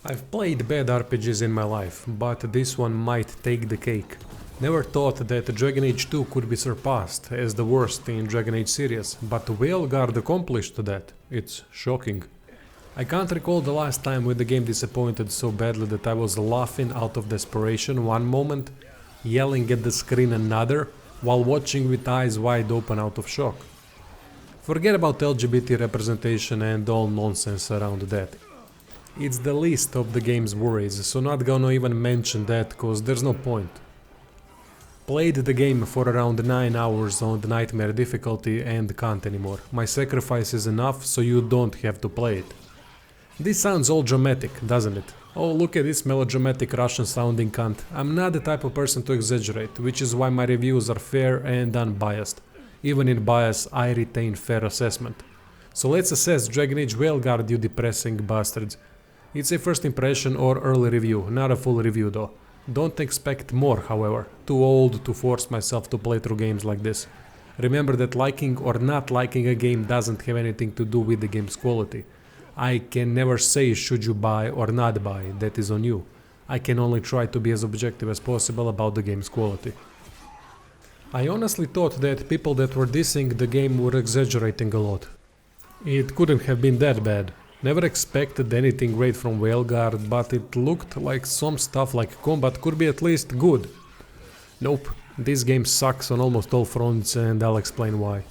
I've played bad RPGs in my life, but this one might take the cake. Never thought that Dragon Age 2 could be surpassed as the worst in Dragon Age series, but Veilguard accomplished that. It's shocking. I can't recall the last time when the game disappointed so badly that I was laughing out of desperation one moment, yelling at the screen another, while watching with eyes wide open out of shock. Forget about LGBT representation and all nonsense around that. It's the least of the game's worries, so not gonna even mention that cause there's no point. Played the game for around 9 hours on the nightmare difficulty and can't anymore. My sacrifice is enough so you don't have to play it. This sounds all dramatic, doesn't it? Oh, look at this melodramatic Russian sounding cunt. I'm not the type of person to exaggerate, which is why my reviews are fair and unbiased. Even in bias, I retain fair assessment. So let's assess Dragon Age Veilguard, you depressing bastards. It's a first impression or early review, not a full review though. Don't expect more, however. Too old to force myself to play through games like this. Remember that liking or not liking a game doesn't have anything to do with the game's quality. I can never say should you buy or not buy, that is on you. I can only try to be as objective as possible about the game's quality. I honestly thought that people that were dissing the game were exaggerating a lot. It couldn't have been that bad. Never expected anything great from Veilguard, but it looked like some stuff like combat could be at least good. Nope, this game sucks on almost all fronts and I'll explain why.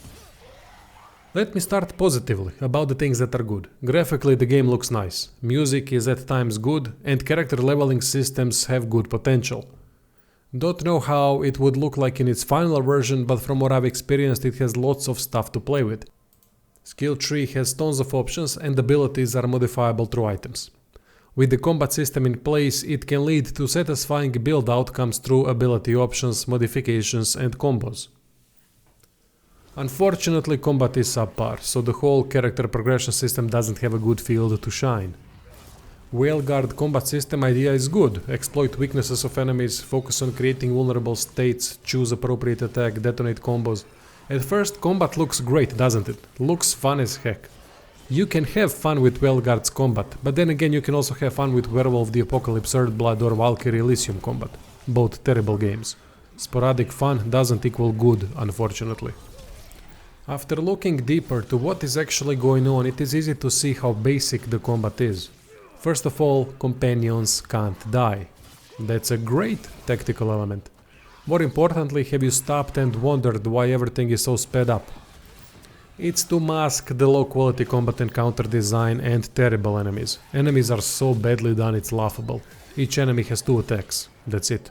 Let me start positively, about the things that are good. Graphically the game looks nice, music is at times good, and character leveling systems have good potential. Don't know how it would look like in its final version, but from what I've experienced it has lots of stuff to play with. Skill tree has tons of options and abilities are modifiable through items. With the combat system in place, it can lead to satisfying build outcomes through ability options, modifications and combos. Unfortunately, combat is subpar, so the whole character progression system doesn't have a good field to shine. Veilguard combat system idea is good. Exploit weaknesses of enemies, focus on creating vulnerable states, choose appropriate attack, detonate combos. At first, combat looks great, doesn't it? Looks fun as heck. You can have fun with Veilguard's combat, but then again you can also have fun with Werewolf the Apocalypse Earthblood or Valkyrie Elysium combat. Both terrible games. Sporadic fun doesn't equal good, unfortunately. After looking deeper to what is actually going on, it is easy to see how basic the combat is. First of all, companions can't die. That's a great tactical element. More importantly, have you stopped and wondered why everything is so sped up? It's to mask the low quality combat encounter design and terrible enemies. Enemies are so badly done it's laughable. Each enemy has 2 attacks, that's it.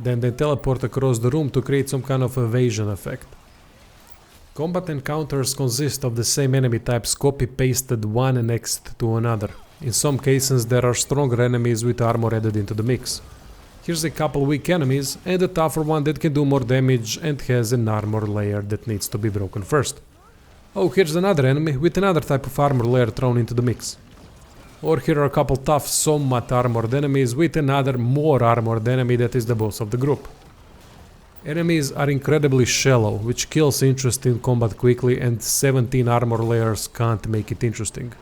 Then they teleport across the room to create some kind of evasion effect. Combat encounters consist of the same enemy types copy-pasted one next to another. In some cases there are stronger enemies with armor added into the mix. Here's a couple weak enemies and a tougher one that can do more damage and has an armor layer that needs to be broken first. Oh, here's another enemy with another type of armor layer thrown into the mix. Or here are a couple tough, somewhat armored enemies with another more armored enemy that is the boss of the group. Enemies are incredibly shallow, which kills interest in combat quickly, and 17 armor layers can't make it interesting.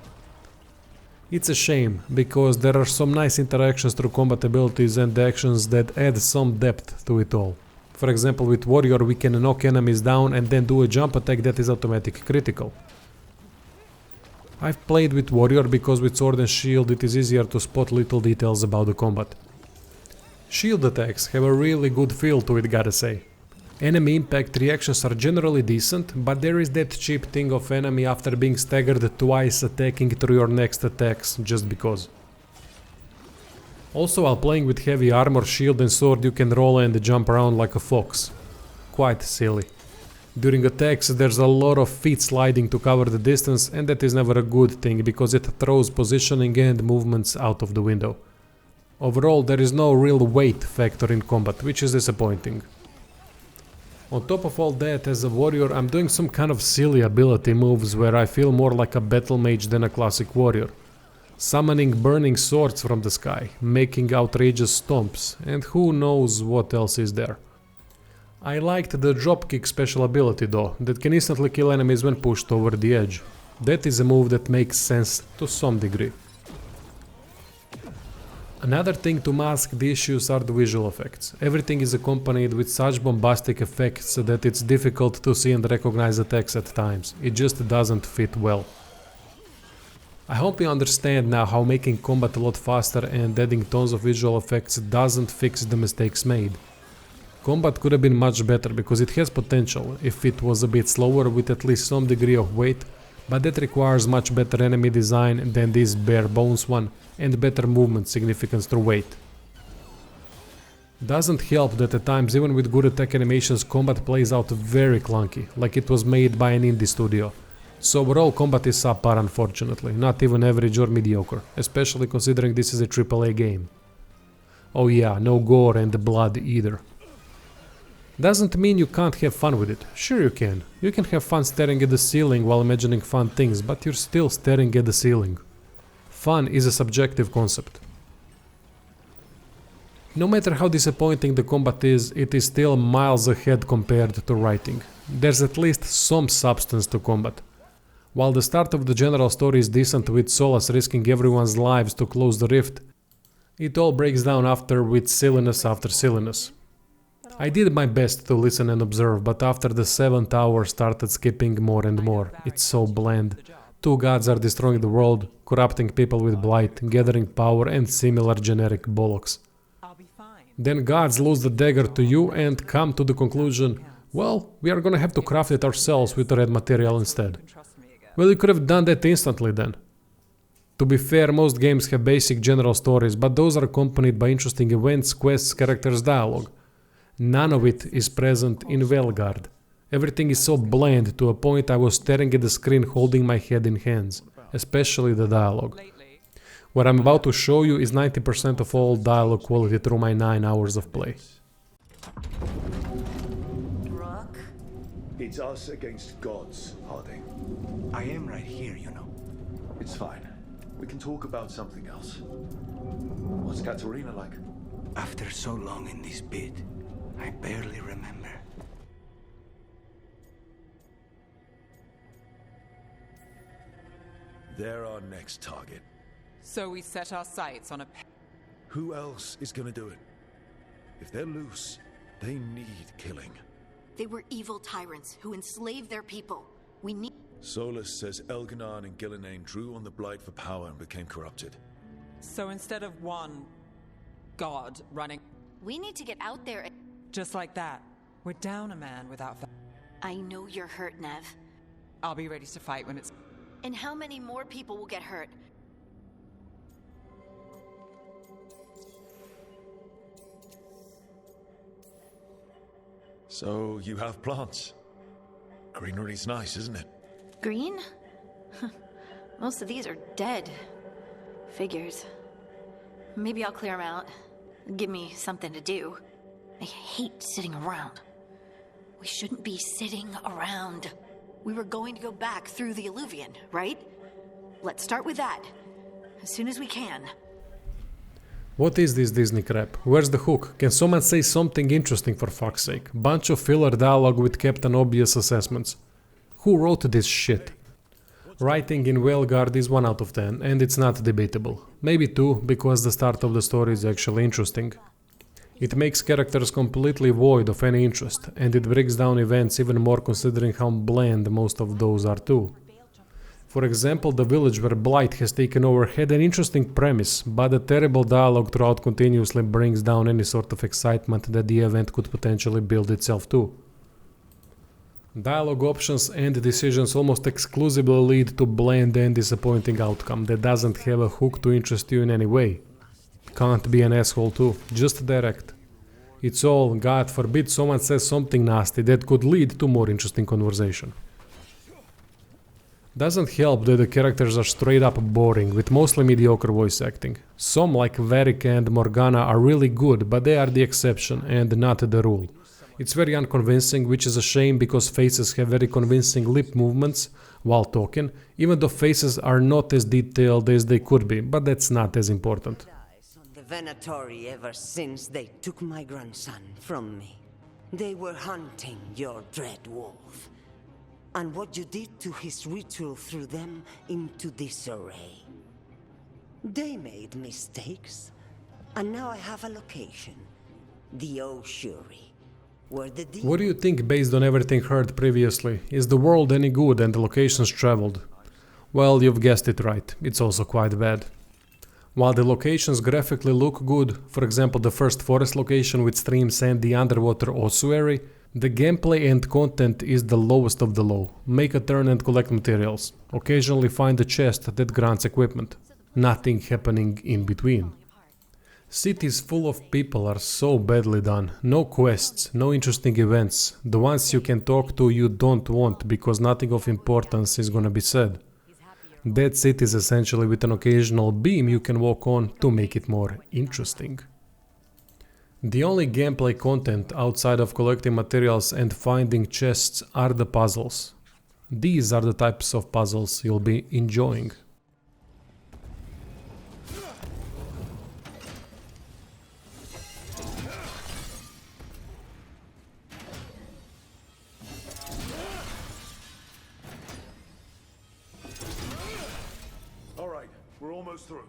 It's a shame, because there are some nice interactions through combat abilities and actions that add some depth to it all. For example, with Warrior we can knock enemies down and then do a jump attack that is automatic critical. I've played with Warrior because with Sword and Shield it is easier to spot little details about the combat. Shield attacks have a really good feel to it, gotta say. Enemy impact reactions are generally decent, but there is that cheap thing of enemy after being staggered twice attacking through your next attacks just because. Also, while playing with heavy armor, shield and sword you can roll and jump around like a fox. Quite silly. During attacks there's a lot of feet sliding to cover the distance, and that is never a good thing because it throws positioning and movements out of the window. Overall, there is no real weight factor in combat, which is disappointing. On top of all that, as a warrior I'm doing some kind of silly ability moves where I feel more like a battle mage than a classic warrior. Summoning burning swords from the sky, making outrageous stomps, and who knows what else is there. I liked the dropkick special ability though, that can instantly kill enemies when pushed over the edge. That is a move that makes sense to some degree. Another thing to mask the issues are the visual effects. Everything is accompanied with such bombastic effects that it's difficult to see and recognize the text at times. It just doesn't fit well. I hope you understand now how making combat a lot faster and adding tons of visual effects doesn't fix the mistakes made. Combat could have been much better because it has potential if it was a bit slower with at least some degree of weight, but that requires much better enemy design than this bare bones one and better movement significance through weight. Doesn't help that at times even with good attack animations combat plays out very clunky, like it was made by an indie studio. So overall combat is subpar unfortunately, not even average or mediocre, especially considering this is a AAA game. Oh yeah, no gore and blood either. Doesn't mean you can't have fun with it. Sure you can. You can have fun staring at the ceiling while imagining fun things, but you're still staring at the ceiling. Fun is a subjective concept. No matter how disappointing the combat is, it is still miles ahead compared to writing. There's at least some substance to combat. While the start of the general story is decent with Solas risking everyone's lives to close the rift, it all breaks down after with silliness after silliness. I did my best to listen and observe, but after the 7th hour started skipping more and more. It's so bland. Two gods are destroying the world, corrupting people with blight, gathering power and similar generic bollocks. Then gods lose the dagger to you and come to the conclusion, well, we are gonna have to craft it ourselves with the red material instead. Well, you could have done that instantly then. To be fair, most games have basic general stories, but those are accompanied by interesting events, quests, characters, dialogue. None of it is present in Veilguard. Everything is so bland to a point I was staring at the screen holding my head in hands, especially the dialogue. What I'm about to show you is 90% of all dialogue quality through my 9 hours of play. Rook? It's us against gods, Harding. I am right here, you know. It's fine. We can talk about something else. What's Katerina like? After so long in this bit, I barely remember. They're our next target. So we set our sights on a... Who else is gonna do it? If they're loose, they need killing. They were evil tyrants who enslaved their people. We need... Solus says Elganon and Gillenane drew on the Blight for power and became corrupted. So instead of one god running... We need to get out there and... Just like that, we're down a man without... I know you're hurt, Nev. I'll be ready to fight when it's... And how many more people will get hurt? So, you have plants. Greenery's nice, isn't it? Green? Most of these are dead. Figures. Maybe I'll clear them out. Give me something to do. I hate sitting around. We shouldn't be sitting around. We were going to go back through the Alluvion, right? Let's start with that. As soon as we can. What is this Disney crap? Where's the hook? Can someone say something interesting for fuck's sake? Bunch of filler dialogue with Captain Obvious assessments. Who wrote this shit? Writing in Veilguard is 1 out of 10, and it's not debatable. Maybe 2, because the start of the story is actually interesting. It makes characters completely void of any interest, and it breaks down events even more considering how bland most of those are too. For example, the village where Blight has taken over had an interesting premise, but the terrible dialogue throughout continuously brings down any sort of excitement that the event could potentially build itself to. Dialogue options and decisions almost exclusively lead to bland and disappointing outcome that doesn't have a hook to interest you in any way. Can't be an asshole too, just direct. It's all, God forbid someone says something nasty that could lead to more interesting conversation. Doesn't help that the characters are straight up boring, with mostly mediocre voice acting. Some like Varric and Morgana are really good, but they are the exception and not the rule. It's very unconvincing, which is a shame because faces have very convincing lip movements while talking, even though faces are not as detailed as they could be, but that's not as important. The Venatori ever since they took my grandson from me. They were hunting your dread wolf. And what you did to his ritual threw them into disarray. They made mistakes, And now I have a location. The Ossuary. Where the What do you think based on everything heard previously? Is the world any good and the locations traveled? Well, you've guessed it right, it's also quite bad. While the locations graphically look good, for example the first forest location with streams and the underwater ossuary, the gameplay and content is the lowest of the low. Make a turn and collect materials. Occasionally find a chest that grants equipment. Nothing happening in between. Cities full of people are so badly done. No quests, no interesting events. The ones you can talk to you don't want because nothing of importance is gonna be said. Dead cities essentially with an occasional beam you can walk on to make it more interesting. The only gameplay content outside of collecting materials and finding chests are the puzzles. These are the types of puzzles you'll be enjoying. All right, we're almost through.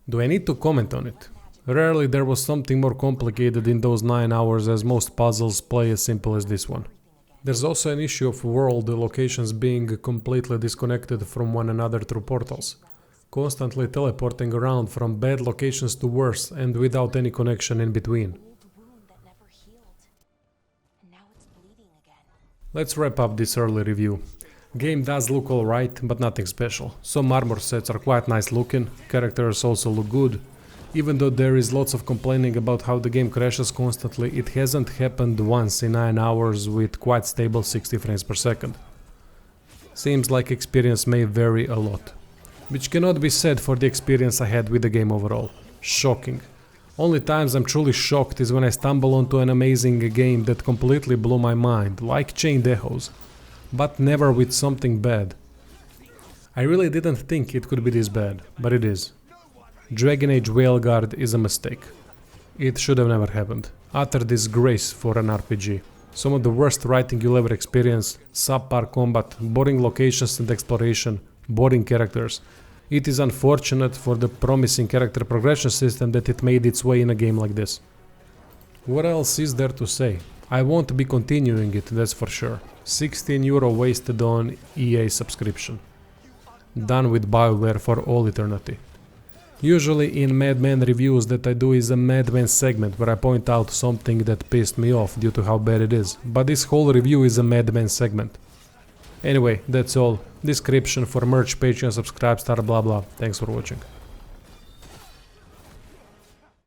Do I need to comment on it? Rarely there was something more complicated in those 9 hours, as most puzzles play as simple as this one. There's also an issue of world locations being completely disconnected from one another through portals. Constantly teleporting around from bad locations to worse and without any connection in between. Let's wrap up this early review. Game does look alright, but nothing special. Some armor sets are quite nice looking, characters also look good. Even though there is lots of complaining about how the game crashes constantly, it hasn't happened once in 9 hours with quite stable 60 frames per second. Seems like experience may vary a lot. Which cannot be said for the experience I had with the game overall. Shocking. Only times I'm truly shocked is when I stumble onto an amazing game that completely blew my mind, like Chained Echoes. But never with something bad. I really didn't think it could be this bad, but it is. Dragon Age Veilguard is a mistake. It should have never happened. Utter disgrace for an RPG. Some of the worst writing you'll ever experience, subpar combat, boring locations and exploration, boring characters. It is unfortunate for the promising character progression system that it made its way in a game like this. What else is there to say? I won't be continuing it, that's for sure. €16 wasted on EA subscription. Done with BioWare for all eternity. Usually in Madman reviews that I do is a Madman segment where I point out something that pissed me off due to how bad it is, but this whole review is a Madman segment. Anyway, that's all. Description for merch, Patreon, Subscribestar, blah blah. Thanks for watching.